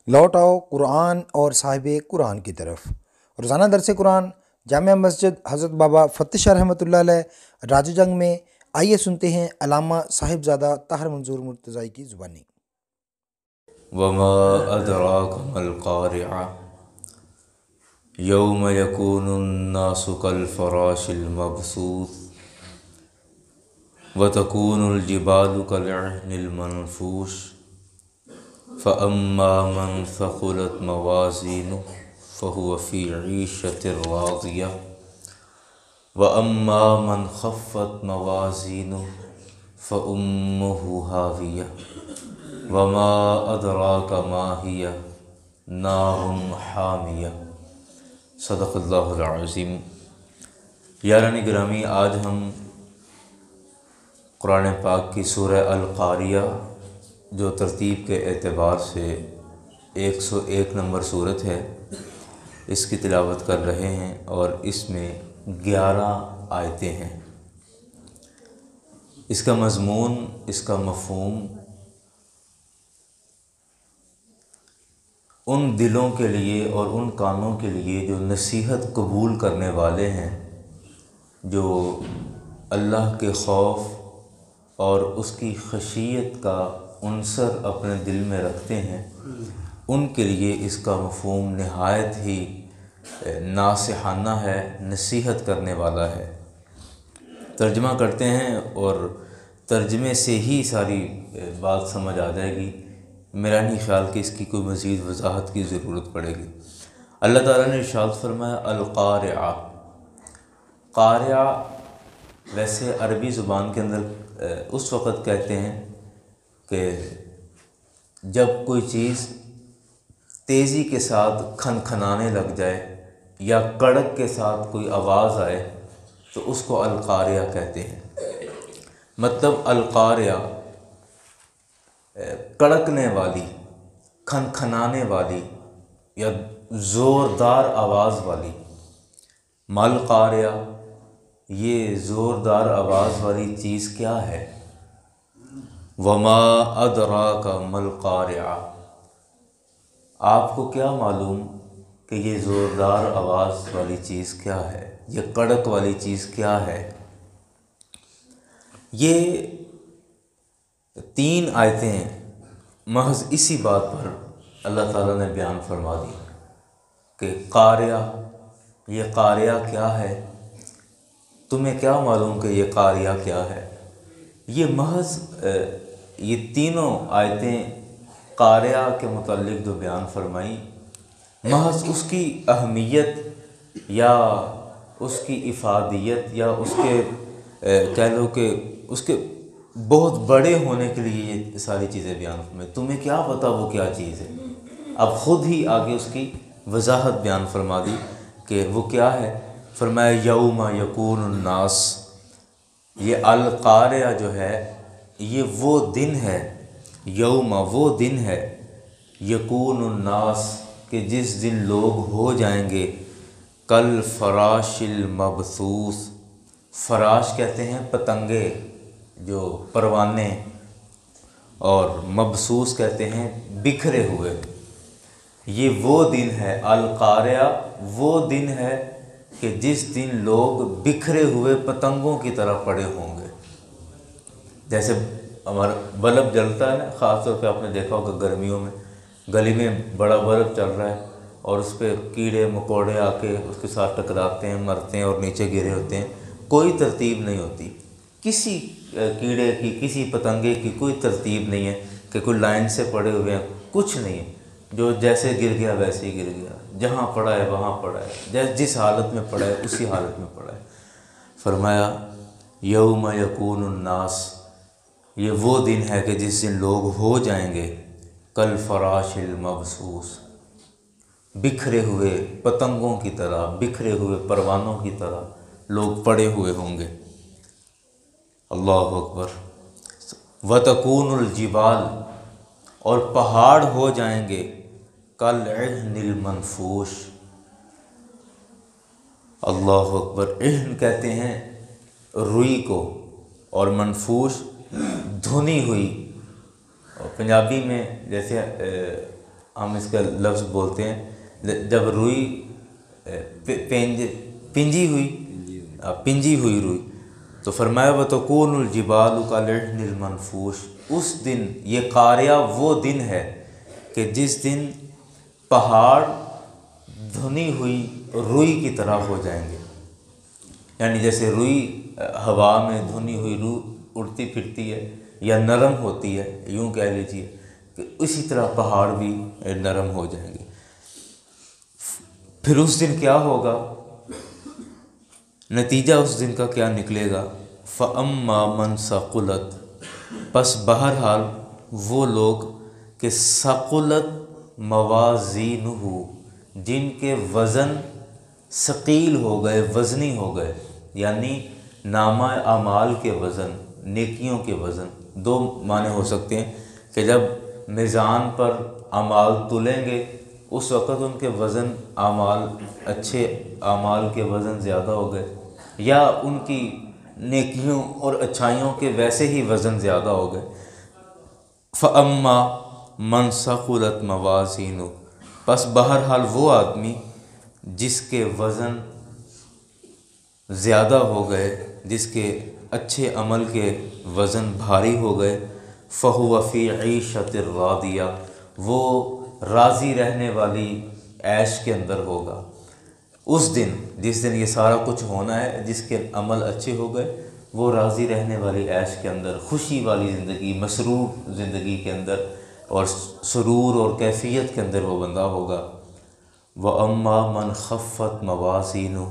لوٹ آؤ قرآن اور صاحب قرآن کی طرف۔ روزانہ درس قرآن جامع مسجد حضرت بابا فتح شاہ رحمۃ اللہ علیہ راج جنگ میں۔ آئیے سنتے ہیں علامہ صاحبزادہ طاہر منظور مرتضی کی زبانی۔ وما ادراک ما القارعہ یوم یکون الناس کالفراش المبثوث وتکون الجبال کالعہن المنفوش فاما من ثقلت موازینہ فهو فی عیشۃ راضیہ واما من خفت موازینہ فامہ ہاویہ وما ادراک ما ہی نار حامیہ۔ صدق اللہ العظیم۔ یاران گرامی، آج ہم قرآن پاک کی سورہ القاریہ جو ترتیب کے اعتبار سے 101 نمبر سورت ہے، اس کی تلاوت کر رہے ہیں اور اس میں 11 آیتیں ہیں۔ اس کا مضمون، اس کا مفہوم ان دلوں کے لیے اور ان کانوں کے لیے جو نصیحت قبول کرنے والے ہیں، جو اللہ کے خوف اور اس کی خشیت کا عنصر اپنے دل میں رکھتے ہیں، ان کے لیے اس کا مفہوم نہایت ہی ناصحانہ ہے، نصیحت کرنے والا ہے۔ ترجمہ کرتے ہیں اور ترجمے سے ہی ساری بات سمجھ آ جائے گی، میرا نہیں خیال کہ اس کی کوئی مزید وضاحت کی ضرورت پڑے گی۔ اللہ تعالیٰ نے ارشاد فرمایا القارعہ۔ قارعہ ویسے عربی زبان کے اندر اس وقت کہتے ہیں کہ جب کوئی چیز تیزی کے ساتھ کھنکھنانے لگ جائے یا کڑک کے ساتھ کوئی آواز آئے تو اس کو القارعہ کہتے ہیں۔ مطلب القارعہ کڑکنے والی، کھنکھنانے والی یا زوردار آواز والی۔ مال قارعہ، یہ زوردار آواز والی چیز کیا ہے؟ وما ادراک ما القارعہ، آپ کو کیا معلوم کہ یہ زوردار آواز والی چیز کیا ہے، یہ کڑک والی چیز کیا ہے؟ یہ 3 آیتیں محض اسی بات پر اللہ تعالیٰ نے بیان فرما دی کہ قارعہ، یہ قارعہ کیا ہے، تمہیں کیا معلوم کہ یہ قارعہ کیا ہے؟ یہ محض یہ تینوں آیتیں قارعہ کے متعلق جو بیان فرمائیں، محض اس کی اہمیت یا اس کی افادیت یا اس کے کہہ لو کہ اس کے بہت بڑے ہونے کے لیے یہ ساری چیزیں بیان فرمائیں۔ تمہیں کیا پتہ وہ کیا چیز ہے؟ اب خود ہی آگے اس کی وضاحت بیان فرما دی کہ وہ کیا ہے۔ فرمایا یوم یکون الناس، یہ القارعہ جو ہے یہ وہ دن ہے، یوم وہ دن ہے، یکون الناس کہ جس دن لوگ ہو جائیں گے کل فراش المبثوث۔ فراش کہتے ہیں پتنگے، جو پروانے، اور مبثوث کہتے ہیں بکھرے ہوئے۔ یہ وہ دن ہے، القارعہ وہ دن ہے کہ جس دن لوگ بکھرے ہوئے پتنگوں کی طرح پڑے ہوں گے۔ جیسے ہمارا بلب جلتا ہے نا، خاص طور پہ آپ نے دیکھا ہوگا گرمیوں میں گلی میں بڑا بلب چل رہا ہے اور اس پہ کیڑے مکوڑے آ کے اس کے ساتھ ٹکراتے ہیں، مرتے ہیں اور نیچے گرے ہوتے ہیں۔ کوئی ترتیب نہیں ہوتی، کسی کیڑے کی، کسی پتنگے کی کوئی ترتیب نہیں ہے کہ کوئی لائن سے پڑے ہوئے ہیں، کچھ نہیں ہے۔ جو جیسے گر گیا ویسے ہی گر گیا، جہاں پڑا ہے وہاں پڑا ہے، جس حالت میں پڑا ہے اسی حالت میں پڑا ہے۔ فرمایا یوم یکون الناس، یہ وہ دن ہے کہ جس دن لوگ ہو جائیں گے کل فراش المبثوث، بکھرے ہوئے پتنگوں کی طرح، بکھرے ہوئے پروانوں کی طرح لوگ پڑے ہوئے ہوں گے۔ اللہ اکبر۔ وتکون الجبال، اور پہاڑ ہو جائیں گے کالعہن المنفوش۔ اللہ اکبر۔ عہن کہتے ہیں روئی کو، اور منفوش دھنی ہوئی۔ اور پنجابی میں جیسے ہم اس کا لفظ بولتے ہیں جب روئی پنجی ہوئی روئی، تو فرمایا وَتَكُونُ الْجِبَالُ كَالْعِهْنِ الْمَنْفُوشِ۔ اس دن، یہ قاریہ وہ دن ہے کہ جس دن پہاڑ دھنی ہوئی روئی کی طرح ہو جائیں گے، یعنی جیسے روئی ہوا میں دھنی ہوئی روئی اڑتی پھرتی ہے یا نرم ہوتی ہے، یوں کہہ لیجیے کہ اسی طرح پہاڑ بھی نرم ہو جائیں گے۔ پھر اس دن کیا ہوگا، نتیجہ اس دن کا کیا نکلے گا، فَأَمَّا مَنْ ثَقُلَتْ، پس بہرحال وہ لوگ کہ ثقلت موازینہ، جن کے وزن ثقیل ہو گئے، وزنی ہو گئے، یعنی نامہ اعمال کے وزن، نیکیوں کے وزن۔ دو معنی ہو سکتے ہیں کہ جب میزان پر اعمال تلیں گے اس وقت ان کے وزن اعمال، اچھے اعمال کے وزن زیادہ ہو گئے، یا ان کی نیکیوں اور اچھائیوں کے ویسے ہی وزن زیادہ ہو گئے۔ فَأَمَّا مَنْ ثَقُلَتْ مَوَازِينُهُ، پس بہرحال وہ آدمی جس کے وزن زیادہ ہو گئے، جس کے اچھے عمل کے وزن بھاری ہو گئے، فَهُوَ فِي عِيشَةٍ رَاضِيَةٍ، وہ راضی رہنے والی عیش کے اندر ہوگا۔ اس دن، جس دن یہ سارا کچھ ہونا ہے، جس کے عمل اچھے ہو گئے، وہ راضی رہنے والی عیش کے اندر، خوشی والی زندگی، مسرور زندگی کے اندر اور سرور اور کیفیت کے اندر وہ بندہ ہوگا۔ وَأَمَّا مَنْ خَفَّتْ مَوَازِينُهُ،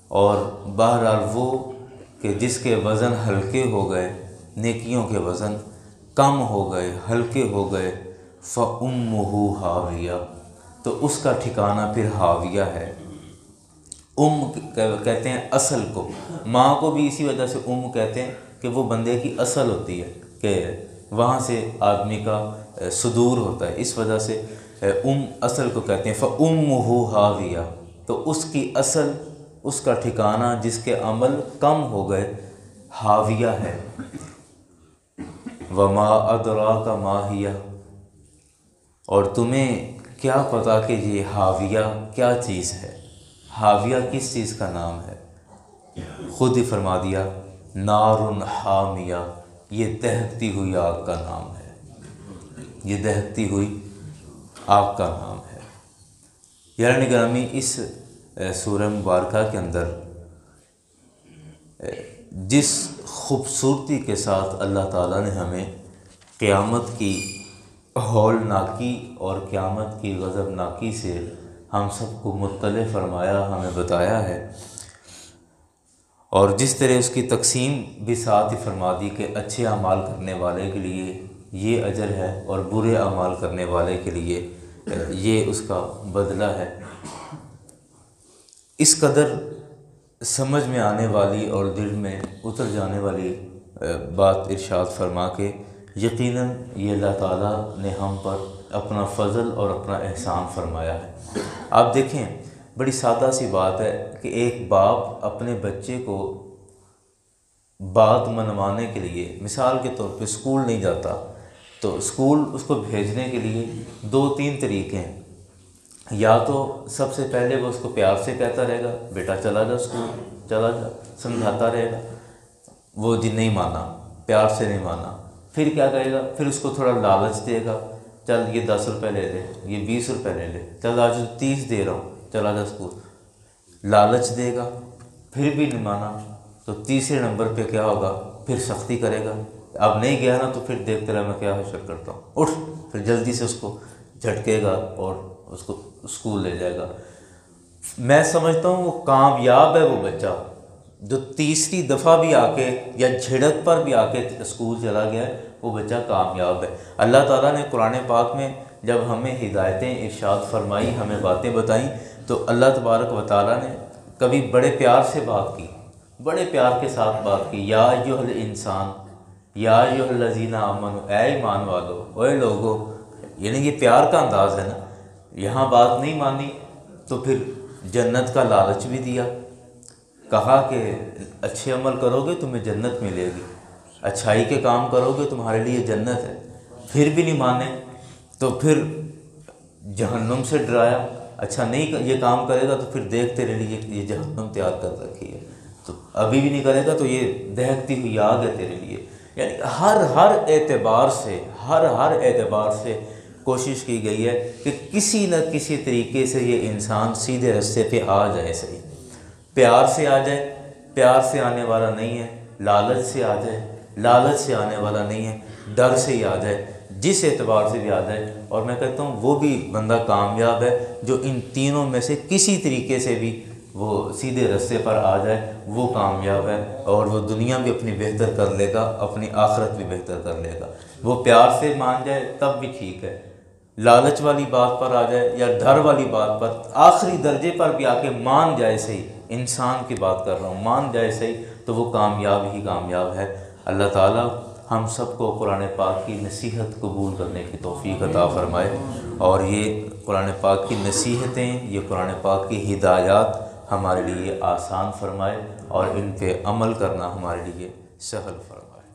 اور بہرحال وہ کہ جس کے وزن ہلکے ہو گئے، نیکیوں کے وزن کم ہو گئے، ہلکے ہو گئے، فَأُمُّهُ ہاویہ، تو اس کا ٹھکانہ پھر ہاویہ ہے۔ کہتے ہیں اصل کو، ماں کو بھی اسی وجہ سے کہتے ہیں کہ وہ بندے کی اصل ہوتی ہے، کہ وہاں سے آدمی کا صدور ہوتا ہے، اس وجہ سے اصل کو کہتے ہیں۔ فَأُمُّهُ ہاویہ، تو اس کی اصل، اس کا ٹھکانہ جس کے عمل کم ہو گئے، ہاویہ ہے۔ وَمَا أَدْرَاكَ مَا هِيَ، اور تمہیں کیا پتا کہ یہ ہاویہ کیا چیز ہے، ہاویہ کس چیز کا نام ہے؟ خود ہی فرما دیا نار حامیہ، یہ دہکتی ہوئی آگ کا نام ہے، یہ دہکتی ہوئی آگ کا نام ہے۔ یعنی گرامی، اس سورہ مبارکہ کے اندر جس خوبصورتی کے ساتھ اللہ تعالیٰ نے ہمیں قیامت کی ہولناکی اور قیامت کی غضبناکی سے ہم سب کو مطلع فرمایا، ہمیں بتایا ہے، اور جس طرح اس کی تقسیم بھی ساتھ ہی فرما دی کہ اچھے اعمال کرنے والے کے لیے یہ اجر ہے اور برے اعمال کرنے والے کے لیے یہ اس کا بدلہ ہے۔ اس قدر سمجھ میں آنے والی اور دل میں اتر جانے والی بات ارشاد فرما کے یقیناً یہ اللہ تعالیٰ نے ہم پر اپنا فضل اور اپنا احسان فرمایا ہے۔ آپ دیکھیں، بڑی سادہ سی بات ہے کہ ایک باپ اپنے بچے کو بات منوانے کے لیے، مثال کے طور پہ اسکول نہیں جاتا تو اسکول اس کو بھیجنے کے لیے 2-3 طریقے ہیں۔ یا تو سب سے پہلے وہ اس کو پیار سے کہتا رہے گا بیٹا چلا جا اسکول، چلا جا، سمجھاتا رہے گا، وہ نہیں مانا، پیار سے نہیں مانا، پھر کیا کہے گا، پھر اس کو تھوڑا لالچ دے گا، چل یہ 10 روپے لے لے، یہ 20 روپے لے لے، چل آج 30 دے رہا ہوں، چلا جا اسکول، لالچ دے گا، پھر بھی نہیں مانا تو تیسرے نمبر پہ کیا ہوگا، پھر سختی کرے گا، اب نہیں گیا نا تو پھر دیکھتے رہا میں کیا حشر کرتا ہوں، اٹھ، پھر جلدی سے اس کو جھٹکے گا اور اس کو اسکول لے جائے گا۔ میں سمجھتا ہوں وہ کامیاب ہے وہ بچہ جو تیسری دفعہ بھی آ کے یا جھڑک پر بھی آ کے اسکول چلا گیا ہے، وہ بچہ کامیاب ہے۔ اللہ تعالیٰ نے قرآن پاک میں جب ہمیں ہدایتیں ارشاد فرمائی، ہمیں باتیں بتائیں، تو اللہ تبارک و تعالیٰ نے کبھی بڑے پیار سے بات کی، بڑے پیار کے ساتھ بات کی، یا ایھا الانسان یا ایھا الذین آمنوا، اے ایمان والو، اے لوگو، یعنی یہ پیار کا انداز ہے نا۔ یہاں بات نہیں مانی تو پھر جنت کا لالچ بھی دیا، کہا کہ اچھے عمل کرو گے تمہیں جنت ملے گی، اچھائی کے کام کرو گے تمہارے لیے جنت ہے، پھر بھی نہیں مانے تو پھر جہنم سے ڈرایا، اچھا نہیں یہ کام کرے گا تو پھر دیکھ تیرے لیے یہ جہنم تیار کر رکھی ہے، تو ابھی بھی نہیں کرے گا تو یہ دہکتی ہوئی آگ ہے تیرے لیے۔ یعنی ہر اعتبار سے ہر اعتبار سے کوشش کی گئی ہے کہ کسی نہ کسی طریقے سے یہ انسان سیدھے رستے پہ آ جائے، صحیح پیار سے آ جائے، پیار سے آنے والا نہیں ہے، لالچ سے آ جائے، لالچ سے آنے والا نہیں ہے، ڈر سے ہی آ جائے، جس اعتبار سے بھی آ جائے۔ اور میں کہتا ہوں وہ بھی بندہ کامیاب ہے جو ان تینوں میں سے کسی طریقے سے بھی وہ سیدھے رستے پر آ جائے، وہ کامیاب ہے، اور وہ دنیا بھی اپنی بہتر کر لے گا، اپنی آخرت بھی بہتر کر لے گا۔ وہ پیار سے مان جائے تب بھی ٹھیک ہے، لالچ والی بات پر آ جائے یا ڈر والی بات پر، آخری درجے پر بھی آ کے مان جائے، صحیح انسان کی بات کر رہا ہوں، مان جائے صحیح، تو وہ کامیاب ہی کامیاب ہے۔ اللہ تعالیٰ ہم سب کو قرآن پاک کی نصیحت قبول کرنے کی توفیق عطا فرمائے، اور یہ قرآن پاک کی نصیحتیں، یہ قرآن پاک کی ہدایات ہمارے لیے آسان فرمائے، اور ان پہ عمل کرنا ہمارے لیے سہل فرمائے۔